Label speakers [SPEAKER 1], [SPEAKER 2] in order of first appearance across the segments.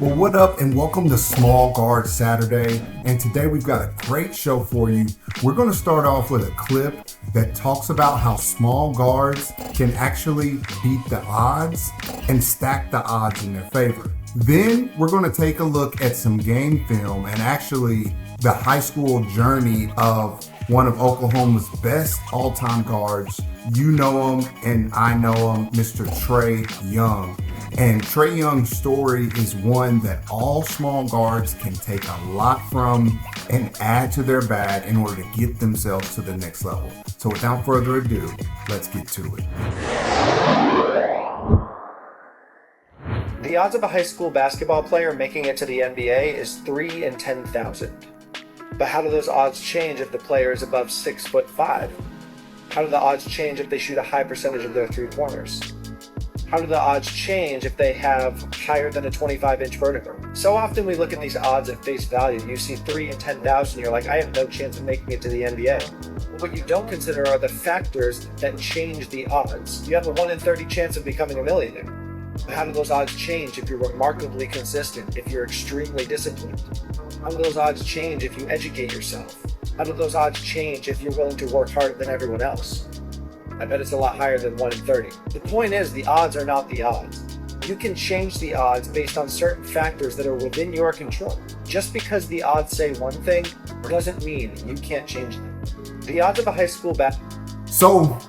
[SPEAKER 1] Well, what up, and welcome to Small Guard Saturday. And today we've got a great show for you. We're going to start off with a clip that talks about how small guards can actually beat the odds and stack the odds in their favor. Then we're going to take a look at some game film and actually the high school journey of one of Oklahoma's best all-time guards. You know him and I know him, Mr. Trae Young. And Trae Young's story is one that all small guards can take a lot from and add to their bag in order to get themselves to the next level. So without further ado, let's get to it.
[SPEAKER 2] The odds of a high school basketball player making it to the NBA is 3 in 10,000. But how do those odds change if the player is above 6'5"? How do the odds change if they shoot a high percentage of their three-pointers? How do the odds change if they have higher than a 25-inch vertical? So often we look at these odds at face value. You see 3 in 10,000, you're like, I have no chance of making it to the NBA. But what you don't consider are the factors that change the odds. You have a 1 in 30 chance of becoming a millionaire. But how do those odds change if you're remarkably consistent, if you're extremely disciplined? How do those odds change if you educate yourself? How do those odds change if you're willing to work harder than everyone else? I bet it's a lot higher than 1 in 30. The point is, the odds are not the odds. You can change the odds based on certain factors that are within your control. Just because the odds say one thing doesn't mean you can't change them. The odds of a high school
[SPEAKER 1] So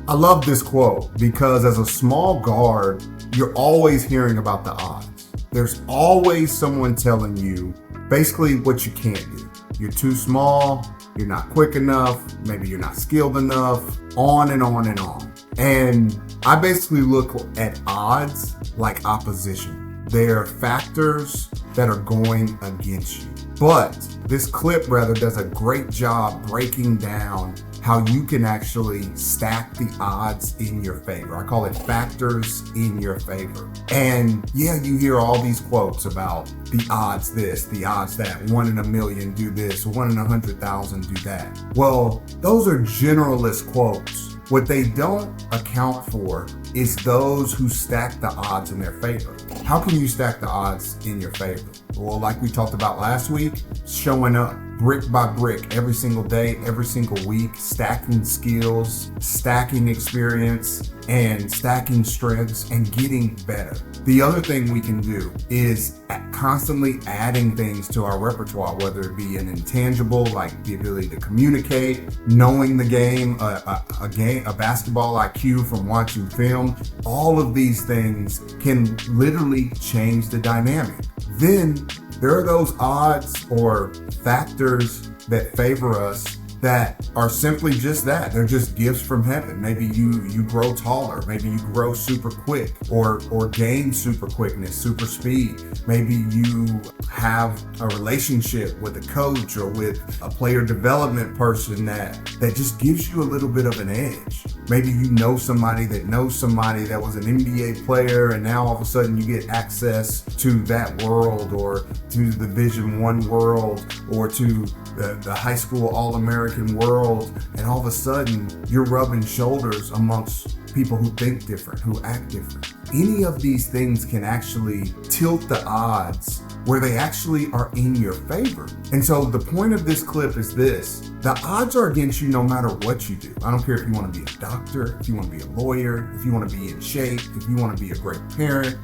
[SPEAKER 1] I love this quote because as a small guard, you're always hearing about the odds. There's always someone telling you basically what you can't do. You're too small, you're not quick enough, maybe you're not skilled enough, on and on and on. And I basically look at odds like opposition. They're factors that are going against you. But this clip rather does a great job breaking down how you can actually stack the odds in your favor. I call it factors in your favor. And yeah, you hear all these quotes about the odds this, the odds that, 1 in a million do this, 1 in 100,000 do that. Well, those are generalist quotes. What they don't account for is those who stack the odds in their favor. How can you stack the odds in your favor? Well, like we talked about last week, showing up brick by brick every single day, every single week, stacking skills, stacking experience, and stacking strengths and getting better. The other thing we can do is constantly adding things to our repertoire, whether it be an intangible like the ability to communicate, knowing the game, a basketball IQ from watching film. All of these things can literally change the dynamic. Then there are those odds or factors that favor us that are simply just that. They're just gifts from heaven. Maybe you grow taller. Maybe you grow super quick or gain super quickness, super speed. Maybe you have a relationship with a coach or with a player development person that just gives you a little bit of an edge. Maybe you know somebody that knows somebody that was an NBA player and now all of a sudden you get access to that world or to the Division I world or to the high school All-American world, and all of a sudden you're rubbing shoulders amongst people who think different, who act different. Any of these things can actually tilt the odds where they actually are in your favor. And so the point of this clip is this: the odds are against you no matter what you do. I don't care if you want to be a doctor, if you want to be a lawyer, if you want to be in shape, if you want to be a great parent.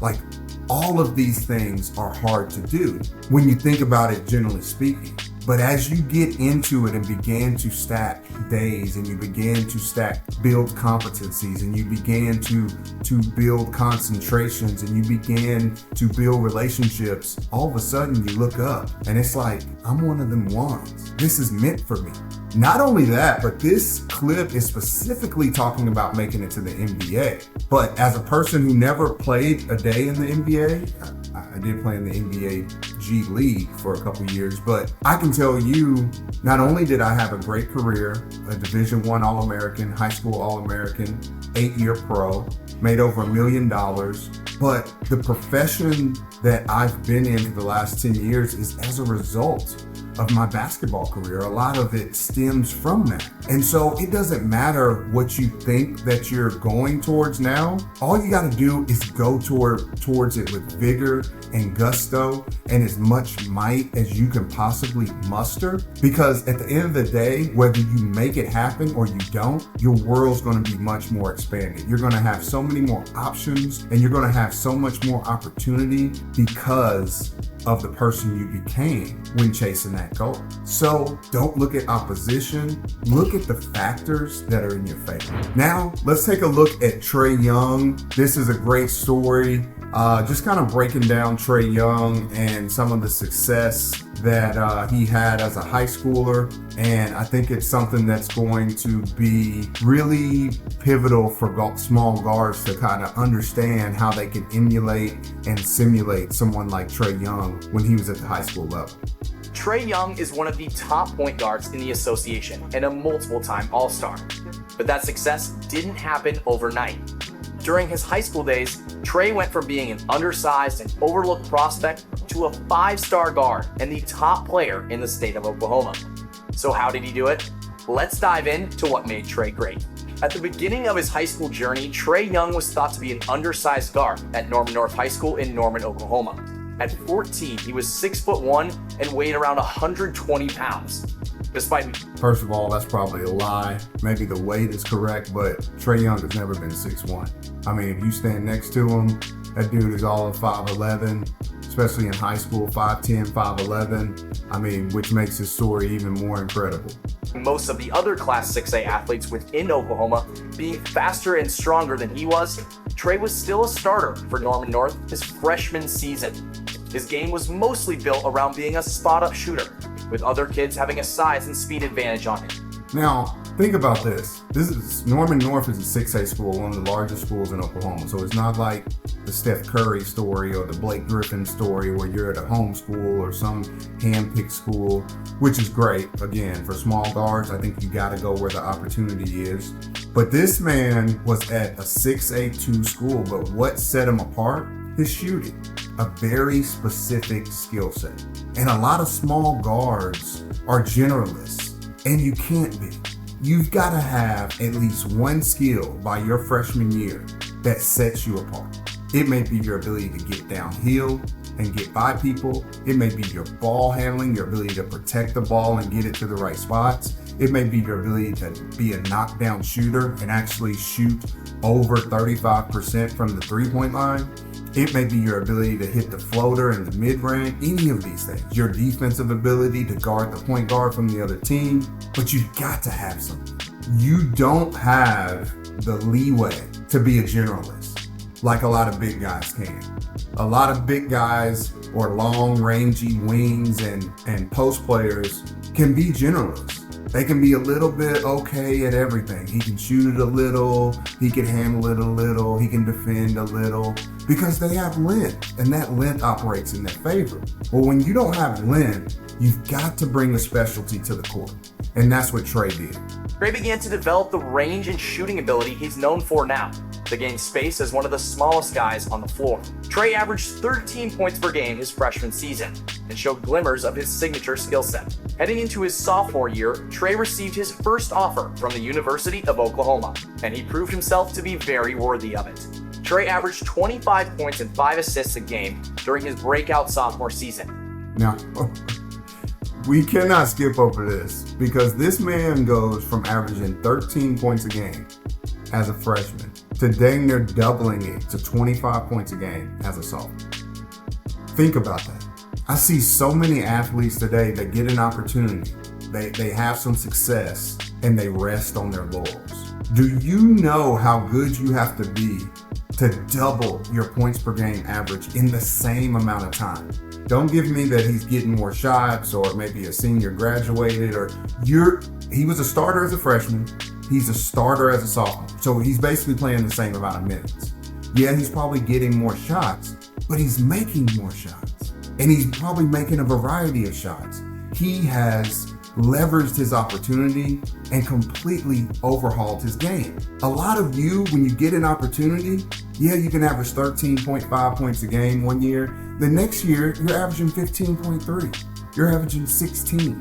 [SPEAKER 1] Like, all of these things are hard to do when you think about it, generally speaking. But as you get into it and begin to stack days and you begin to build competencies and you begin to build concentrations and you begin to build relationships, all of a sudden you look up and it's like, I'm one of them ones. This is meant for me. Not only that, but this clip is specifically talking about making it to the NBA. But as a person who never played a day in the NBA, I did play in the NBA G League for a couple years, but I can tell you, not only did I have a great career, a Division I All-American, high school All-American, 8-year pro, made over $1 million, but the profession that I've been in for the last 10 years is as a result of my basketball career. A lot of it stems from that. And so it doesn't matter what you think that you're going towards now. All you got to do is go towards it with vigor and gusto and as much might as you can possibly muster. Because at the end of the day, whether you make it happen or you don't, your world's going to be much more expanded. You're going to have so many more options and you're going to have so much more opportunity because of the person you became when chasing that goal. So don't look at opposition, look at the factors that are in your favor. Now, let's take a look at Trae Young. This is a great story. Just kind of breaking down Trae Young and some of the success that he had as a high schooler. And I think it's something that's going to be really pivotal for small guards to kind of understand how they can emulate and simulate someone like Trae Young when he was at the high school level.
[SPEAKER 3] Trae Young is one of the top point guards in the association and a multiple-time All-Star. But that success didn't happen overnight. During his high school days, Trae went from being an undersized and overlooked prospect to a 5-star guard and the top player in the state of Oklahoma. So how did he do it? Let's dive into what made Trae great. At the beginning of his high school journey, Trae Young was thought to be an undersized guard at Norman North High School in Norman, Oklahoma. At 14, he was 6'1" and weighed around 120 pounds.
[SPEAKER 1] First of all, that's probably a lie. Maybe the weight is correct, but Trae Young has never been 6'1". I mean, if you stand next to him, that dude is all of 5'11", especially in high school, 5'10", 5'11". I mean, which makes his story even more incredible.
[SPEAKER 3] Most of the other Class 6A athletes within Oklahoma being faster and stronger than he was, Trae was still a starter for Norman North his freshman season. His game was mostly built around being a spot-up shooter, with other kids having a size and speed advantage on him.
[SPEAKER 1] Now, think about this. Norman North is a 6A school, one of the largest schools in Oklahoma. So it's not like the Steph Curry story or the Blake Griffin story where you're at a home school or some hand-picked school, which is great. Again, for small guards, I think you got to go where the opportunity is. But this man was at a 6A2 school, but what set him apart? His shooting. A very specific skill set. And a lot of small guards are generalists, and you can't be. You've got to have at least one skill by your freshman year that sets you apart. It may be your ability to get downhill and get by people. It may be your ball handling, your ability to protect the ball and get it to the right spots. It may be your ability to be a knockdown shooter and actually shoot over 35% from the three-point line. It may be your ability to hit the floater in the mid-range, any of these things. Your defensive ability to guard the point guard from the other team, but you've got to have something. You don't have the leeway to be a generalist like a lot of big guys can. A lot of big guys or long, rangy wings and post players can be generalists. They can be a little bit okay at everything. He can shoot it a little, he can handle it a little, he can defend a little, because they have length, and that length operates in their favor. Well, when you don't have length, you've got to bring a specialty to the court, and that's what Trae did.
[SPEAKER 3] Trae began to develop the range and shooting ability he's known for now, to gain space as one of the smallest guys on the floor. Trae averaged 13 points per game his freshman season, and showed glimmers of his signature skill set. Heading into his sophomore year, Trae received his first offer from the University of Oklahoma, and he proved himself to be very worthy of it. Trae averaged 25 points and 5 assists a game during his breakout sophomore season.
[SPEAKER 1] Now, we cannot skip over this, because this man goes from averaging 13 points a game as a freshman to dang near doubling it to 25 points a game as a sophomore. Think about that. I see so many athletes today that get an opportunity, they have some success, and they rest on their laurels. Do you know how good you have to be to double your points per game average in the same amount of time? Don't give me that he's getting more shots or maybe a senior graduated he was a starter as a freshman, he's a starter as a sophomore. So he's basically playing the same amount of minutes. Yeah, he's probably getting more shots, but he's making more shots. And he's probably making a variety of shots. He has leveraged his opportunity and completely overhauled his game. A lot of you, when you get an opportunity, yeah, you can average 13.5 points a game one year. The next year, you're averaging 15.3. you're averaging 16.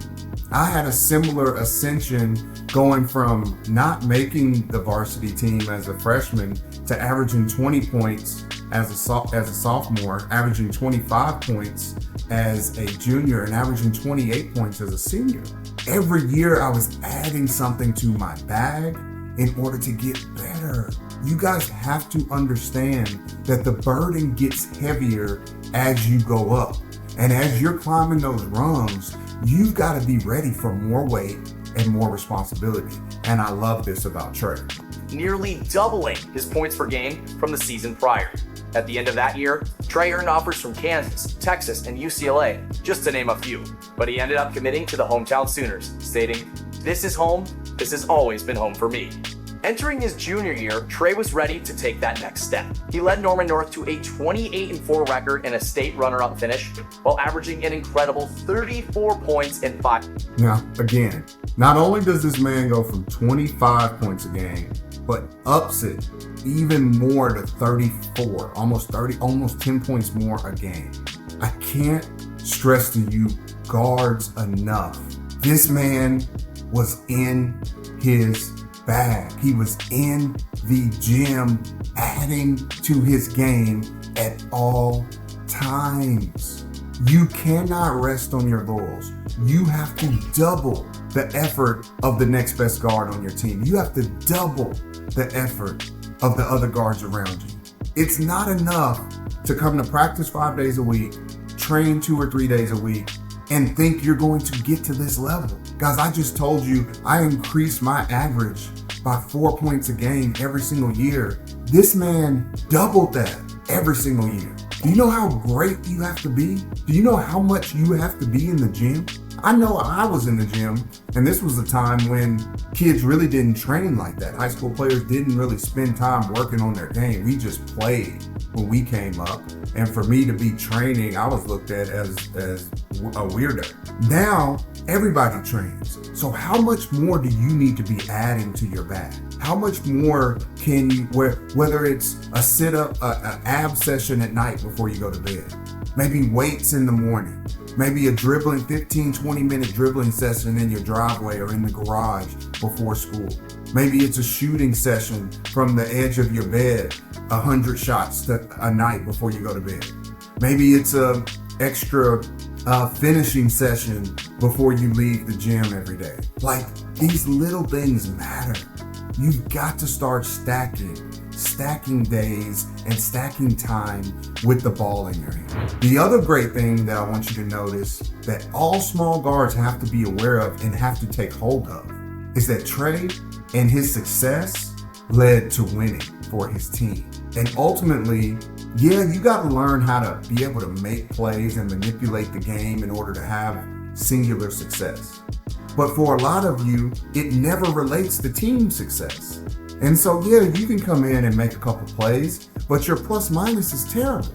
[SPEAKER 1] I had a similar ascension going from not making the varsity team as a freshman to averaging 20 points as a sophomore, averaging 25 points as a junior, and averaging 28 points as a senior. Every year I was adding something to my bag in order to get better. You guys have to understand that the burden gets heavier as you go up. And as you're climbing those rungs, you've got to be ready for more weight and more responsibility. And I love this about Trae.
[SPEAKER 3] Nearly doubling his points per game from the season prior. At the end of that year, Trae earned offers from Kansas, Texas, and UCLA, just to name a few. But he ended up committing to the hometown Sooners, stating, "This is home. This has always been home for me." Entering his junior year, Trae was ready to take that next step. He led Norman North to a 28-4 record and a state runner-up finish, while averaging an incredible 34 points in 5.
[SPEAKER 1] Now, again, not only does this man go from 25 points a game, but ups it even more to 34, almost 10 points more a game. I can't stress to you guards enough. This man was in his bag. He was in the gym, adding to his game at all times. You cannot rest on your laurels. You have to double the effort of the next best guard on your team. You have to double the effort of the other guards around you. It's not enough to come to practice 5 days a week, train 2 or 3 days a week, and think you're going to get to this level. Guys, I just told you I increased my average by 4 points a game every single year. This man doubled that every single year. Do you know how great you have to be? Do you know how much you have to be in the gym? I know I was in the gym, and this was a time when kids really didn't train like that. High school players didn't really spend time working on their game. We just played when we came up. And for me to be training, I was looked at as a weirdo. Now, everybody trains. So how much more do you need to be adding to your bag? How much more can you, whether it's a sit-up, an ab session at night before you go to bed, maybe weights in the morning, maybe a dribbling 15-20 minute dribbling session in your driveway or in the garage before school. Maybe it's a shooting session from the edge of your bed, 100 shots a night before you go to bed. Maybe it's a extra finishing session before you leave the gym every day. Like, these little things matter. You've got to start stacking days and stacking time with the ball in your hand. The other great thing that I want you to notice that all small guards have to be aware of and have to take hold of is that Trae and his success led to winning for his team. And ultimately, yeah, you got to learn how to be able to make plays and manipulate the game in order to have singular success. But for a lot of you, it never relates to team success. And so, yeah, you can come in and make a couple plays, but your plus minus is terrible.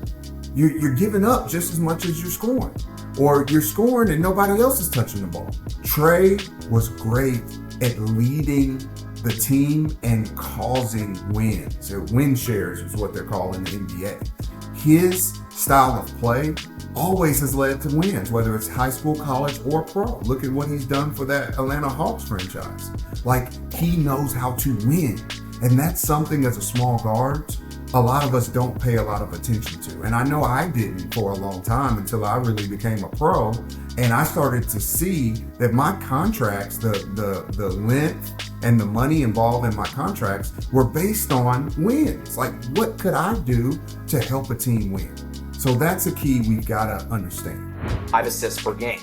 [SPEAKER 1] You're giving up just as much as you're scoring. Or you're scoring and nobody else is touching the ball. Trae was great at leading the team and causing wins. So win shares is what they're called in the NBA. His style of play always has led to wins, whether it's high school, college, or pro. Look at what he's done for that Atlanta Hawks franchise. Like, he knows how to win. And that's something as a small guard, a lot of us don't pay a lot of attention to. And I know I didn't for a long time until I really became a pro. And I started to see that my contracts, the length and the money involved in my contracts were based on wins. Like, what could I do to help a team win? So that's a key we've got to understand.
[SPEAKER 3] 5 assists per game.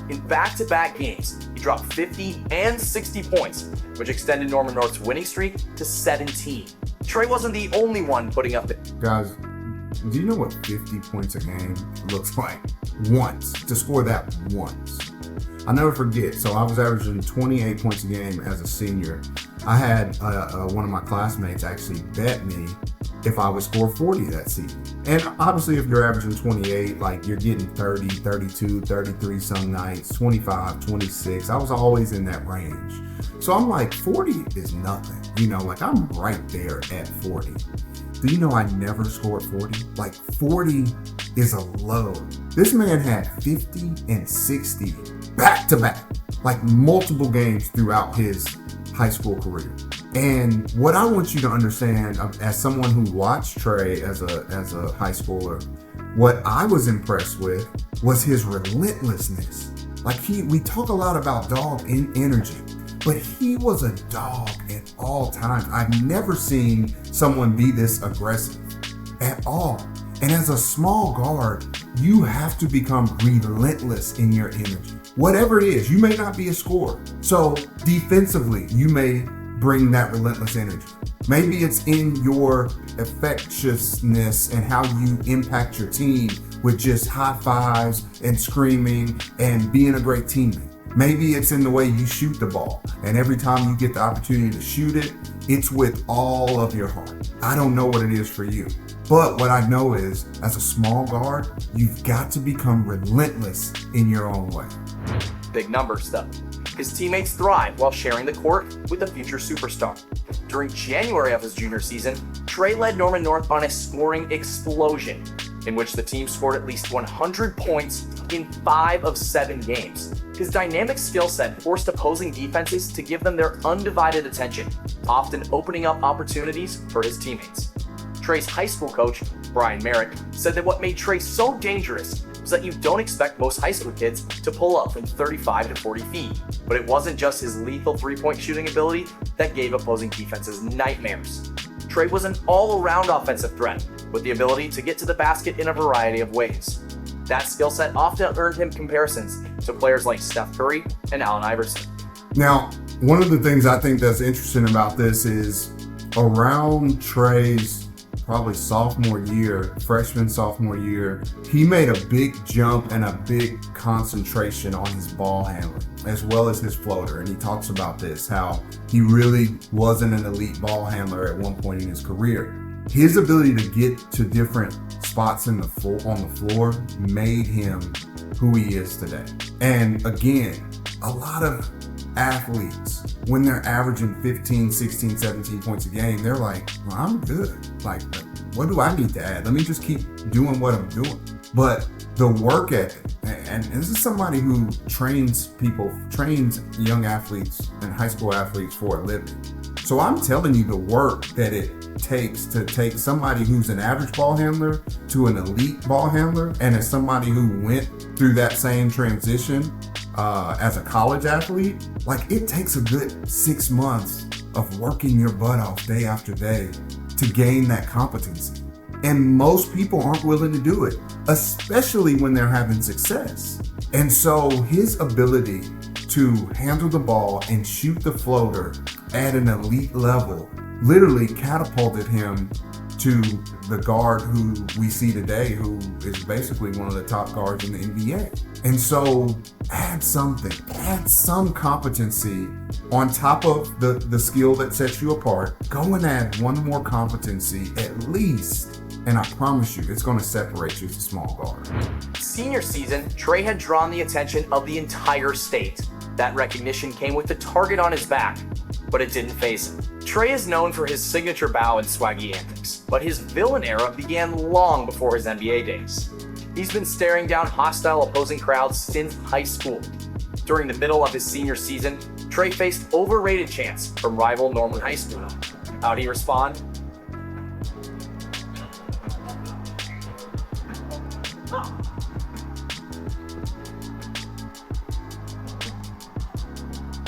[SPEAKER 3] In back-to-back games, he dropped 50 and 60 points, which extended Norman North's winning streak to 17. Trae wasn't the only one putting up the...
[SPEAKER 1] Guys, do you know what 50 points a game looks like? Once. To score that once. I'll never forget. So I was averaging 28 points a game as a senior. I had one of my classmates actually bet me if I would score 40 that season. And obviously if you're averaging 28, like you're getting 30, 32, 33 some nights, 25, 26. I was always in that range. So I'm like, 40 is nothing. You know, like I'm right there at 40. Do you know I never scored 40? Like 40 is a low. This man had 50 and 60 back to back, like multiple games throughout his high school career. And what I want you to understand, as someone who watched Trae as a high schooler, what I was impressed with was his relentlessness. Like we talk a lot about dog energy, but he was a dog at all times. I've never seen someone be this aggressive at all. And as a small guard, you have to become relentless in your energy. Whatever it is, you may not be a scorer. So defensively, you may bring that relentless energy. Maybe it's in your infectiousness and how you impact your team with just high fives and screaming and being a great teammate. Maybe it's in the way you shoot the ball, and every time you get the opportunity to shoot it, it's with all of your heart. I don't know what it is for you, but what I know is, as a small guard, you've got to become relentless in your own way.
[SPEAKER 3] Big numbers, though. His teammates thrive while sharing the court with a future superstar. During January of his junior season, Trae led Norman North on a scoring explosion, in which the team scored at least 100 points in 5 of 7 games. His dynamic skill set forced opposing defenses to give them their undivided attention, often opening up opportunities for his teammates. Trae's high school coach, Brian Merrick, said that what made Trae so dangerous was that you don't expect most high school kids to pull up from 35 to 40 feet. But it wasn't just his lethal three-point shooting ability that gave opposing defenses nightmares. Trae was an all-around offensive threat with the ability to get to the basket in a variety of ways. That skill set often earned him comparisons to players like Steph Curry and Allen Iverson.
[SPEAKER 1] Now, one of the things I think that's interesting about this is around Trae's probably freshman, sophomore year, he made a big jump and a big concentration on his ball handling, as well as his floater. And he talks about this, how he really wasn't an elite ball handler at one point in his career. His ability to get to different spots on the floor made him who he is today. And again, a lot of athletes, when they're averaging 15, 16, 17 points a game, they're like, well, I'm good. Like, what do I need to add? Let me just keep doing what I'm doing. But the work ethic, and this is somebody who trains young athletes and high school athletes for a living. So I'm telling you the work that it takes to take somebody who's an average ball handler to an elite ball handler, and as somebody who went through that same transition as a college athlete, like it takes a good 6 months of working your butt off day after day to gain that competency. And most people aren't willing to do it, especially when they're having success. And so his ability to handle the ball and shoot the floater at an elite level literally catapulted him to the guard who we see today, who is basically one of the top guards in the NBA. And so add some competency on top of the skill that sets you apart. Go and add one more competency at least, and I promise you, it's going to separate you as a small guard.
[SPEAKER 3] Senior season, Trae had drawn the attention of the entire state. That recognition came with the target on his back, but it didn't faze him. Trae is known for his signature bow and swaggy antics, but his villain era began long before his NBA days. He's been staring down hostile opposing crowds since high school. During the middle of his senior season, Trae faced overrated chants from rival Norman High School. How'd he respond?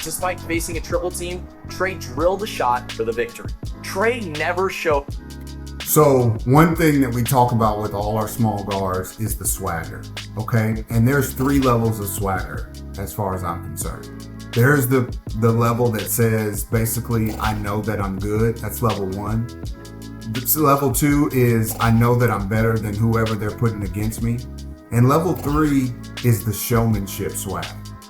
[SPEAKER 3] Despite facing a triple team, Trae drilled a shot for the victory. Trae never showed.
[SPEAKER 1] So one thing that we talk about with all our small guards is the swagger, okay? And there's 3 levels of swagger as far as I'm concerned. There's the level that says, basically, I know that I'm good. That's level 1. Level 2 is, I know that I'm better than whoever they're putting against me. And level 3 is the showmanship swag.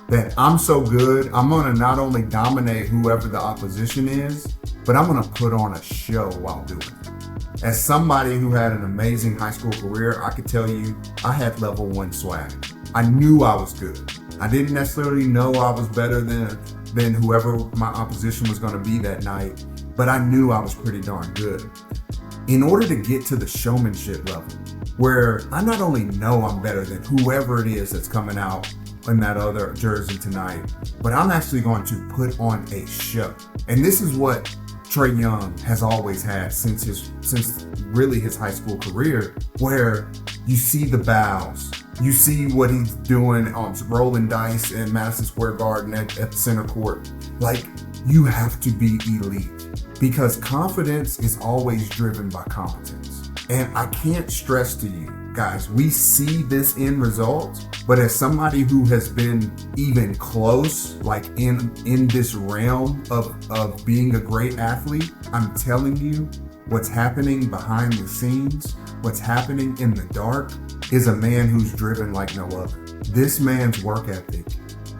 [SPEAKER 1] That I'm so good, I'm going to not only dominate whoever the opposition is, but I'm going to put on a show while doing it. As somebody who had an amazing high school career, I could tell you I had level 1 swag. I knew I was good. I didn't necessarily know I was better than whoever my opposition was going to be that night, but I knew I was pretty darn good. In order to get to the showmanship level, where I not only know I'm better than whoever it is that's coming out in that other jersey tonight, but I'm actually going to put on a show. And this is what Trae Young has always had since really his high school career, where you see the bows, you see what he's doing on rolling dice in Madison Square Garden at the center court. Like, you have to be elite, because confidence is always driven by competence. And I can't stress to you guys, we see this end result, but as somebody who has been even close, like in this realm of being a great athlete, I'm telling you, what's happening behind the scenes, what's happening in the dark, is a man who's driven like no other. This man's work ethic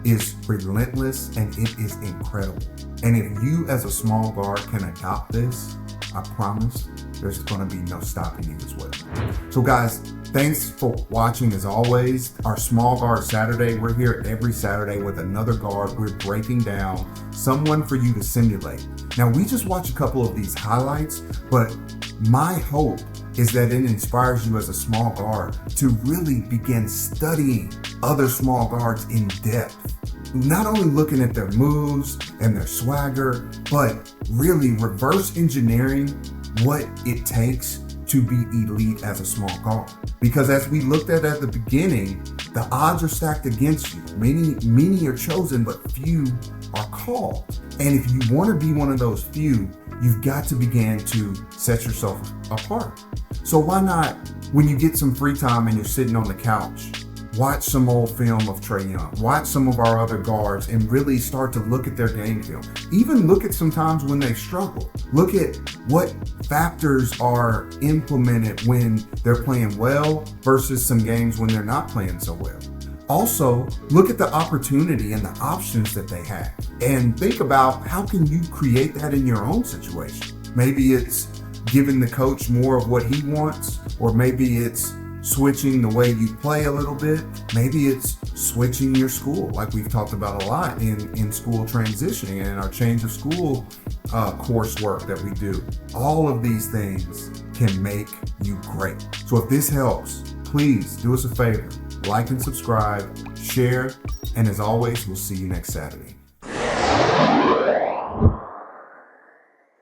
[SPEAKER 1] is relentless and it is incredible. And if you as a small guard can adopt this, I promise there's going to be no stopping you as well. So guys, thanks for watching as always. Our Small Guard Saturday, we're here every Saturday with another guard. We're breaking down someone for you to simulate. Now, we just watched a couple of these highlights, but my hope is that it inspires you as a small guard to really begin studying other small guards in depth. Not only looking at their moves and their swagger, but really reverse engineering what it takes to be elite as a small guard. Because as we looked at the beginning, the odds are stacked against you. Many are chosen, but few are called. And if you want to be one of those few, you've got to begin to set yourself apart. So why not, when you get some free time and you're sitting on the couch, watch some old film of Trae Young, watch some of our other guards, and really start to look at their game film. Even look at some times when they struggle. Look at what factors are implemented when they're playing well versus some games when they're not playing so well. Also, look at the opportunity and the options that they have, and think about how can you create that in your own situation. Maybe it's giving the coach more of what he wants, or maybe it's switching the way you play a little bit. Maybe it's switching your school, like we've talked about a lot in school transitioning and our change of school coursework that we do. All of these things can make you great. So if this helps, please do us a favor, like and subscribe, share, and as always, we'll see you next Saturday.